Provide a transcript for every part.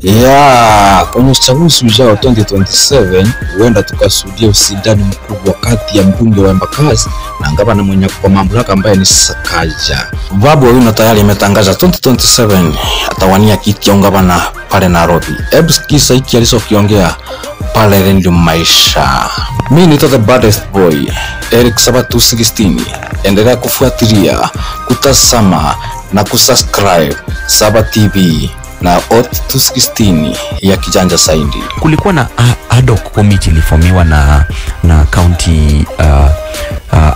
Kwenye uchaguzi ujao 2027 huenda tukashuhudia ushindani mkubwa kati ya mbunge wa Embakasi na gavana mwenye kwa mamlaka ambaye ni Sakaja. Babu Owino tayari imetangaza 2027 atawania kiti cha gavana pale Nairobi. Hebu sikiza hiki alichokiongea pale Radio Maisha. Mimi ni the baddest boy, Eric Sabatu 16. Endelea kufuatilia, kutazama na kusubscribe Saba TV na Hot 216 ya kijanja saindi. Kulikuwa na ad hoc committee ilifomiwa na county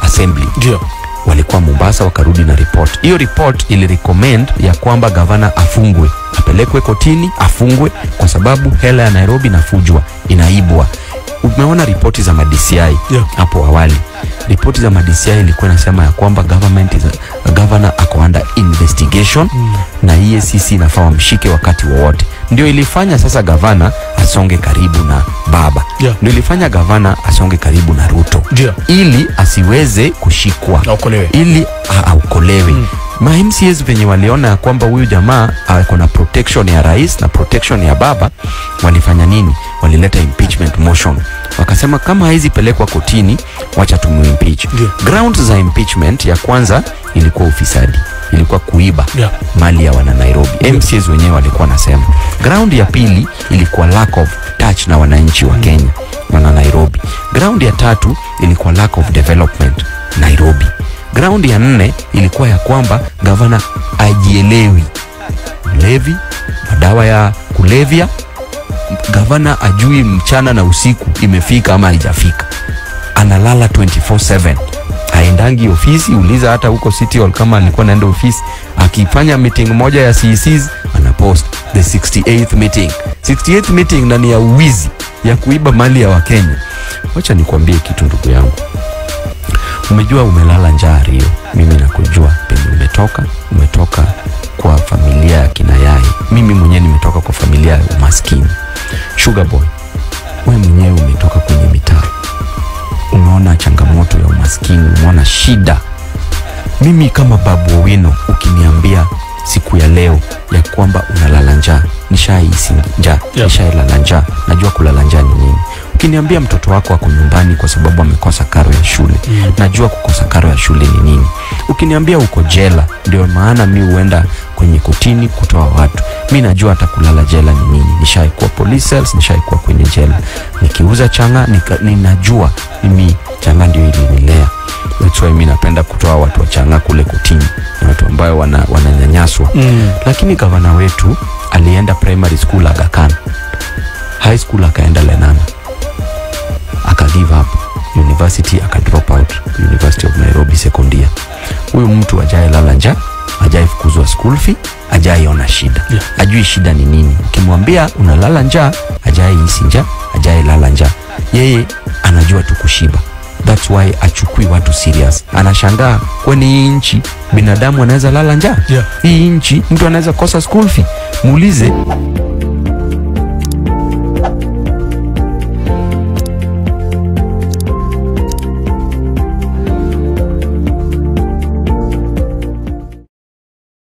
assembly. Ndio. Walikuwa Mombasa wakarudi na report. Hiyo report ili recommend ya kwamba gavana afungwe, apelekwe kotini, afungwe kwa sababu hela ya Nairobi nafujwa, inaibwa. Umeona ripoti za DCI hapo awali. Ripoti za DCI ilikuwa inasema ya kwamba governor ako under investigation na EACC inafaa wamshike wakati wowote. Ndio ilifanya sasa governor asonge karibu na baba. Ndio ilifanya governor asonge karibu na Ruto. Ili asiweze kushikwa. Ili aokolewe. Ma MCAs venye waliona ya kwamba huyu jamaa ako na protection ya rais na protection ya baba, walifanya nini? Walileta impeachment motion. Wakasema kama hizi pelekwa kotini, wacha tumuimpeach. Grounds za impeachment ya kwanza ilikuwa ufisadi, ilikuwa kuiba mali ya wana Nairobi. MCAs wenyewe walikuwa nasema. Ground ya pili ilikuwa lack of touch na wananchi wa Kenya, wana Nairobi. Ground ya tatu ilikuwa lack of development Nairobi. Ground ya 4 ilikuwa ya kwamba gavana ajielewi, mlevi, madawa ya kulevya. Gavana ajui mchana na usiku imefika ama haijafika, analala 24/7, haendangi ofisi. Uliza hata huko City Hall kama alikuwa naenda ofisi, akifanya meeting moja ya CECs anapost the 68th meeting. 68th meeting ndani ya uwizi ya kuiba mali ya Wakenya. Wacha nikwambie kitu ndugu yangu. Umejua umelala njaa Rio, mimi nakujua penye umetoka kwa familia ya kina Yai. Mimi mwenyewe nimetoka kwa familia ya umaskini. Sugar boy, wewe mwenyewe umetoka kwenye mitaa, umeona changamoto ya umaskini, umeona shida. Mimi kama Babu Owino, ukiniambia siku ya leo ya kwamba unalala njaa, nishahisi njaa, nishalala njaa, najua kulala njaa ni nini. Ukiniambia mtoto wako ako nyumbani kwa sababu amekosa karo ya shule, najua kukosa karo ya shule ni nini. Ukiniambia uko jela, ndio maana mimi huenda kwenye kotini kutoa watu, mimi najua hata kulala jela ni nini. Nishaikuwa police cells, nishaikuwa kwenye jela, nikiuza changa, ninajua mimi changa ndio ilinilea. That's why mimi napenda kutoa watu wa changa kule kotini, na watu ambao wananyanyaswa. Lakini gavana wetu alienda primary school Aga Khan, high school akaenda Lenana, aka give up, university aka drop out, University of Nairobi second year. Huyu mtu ajaye lala njaa, ajaye fukuzwa school fee, ajaye ona shida, ajui shida ni nini. Ukimwambia unalala njaa, ajaye hisi njaa, ajaye lala njaa, yeye anajua tu kushiba. That's why achukui watu serious. Anashangaa kwani hii nchi binadamu anaweza lala njaa? Hii nchi mtu anaweza kosa school fee? Muulize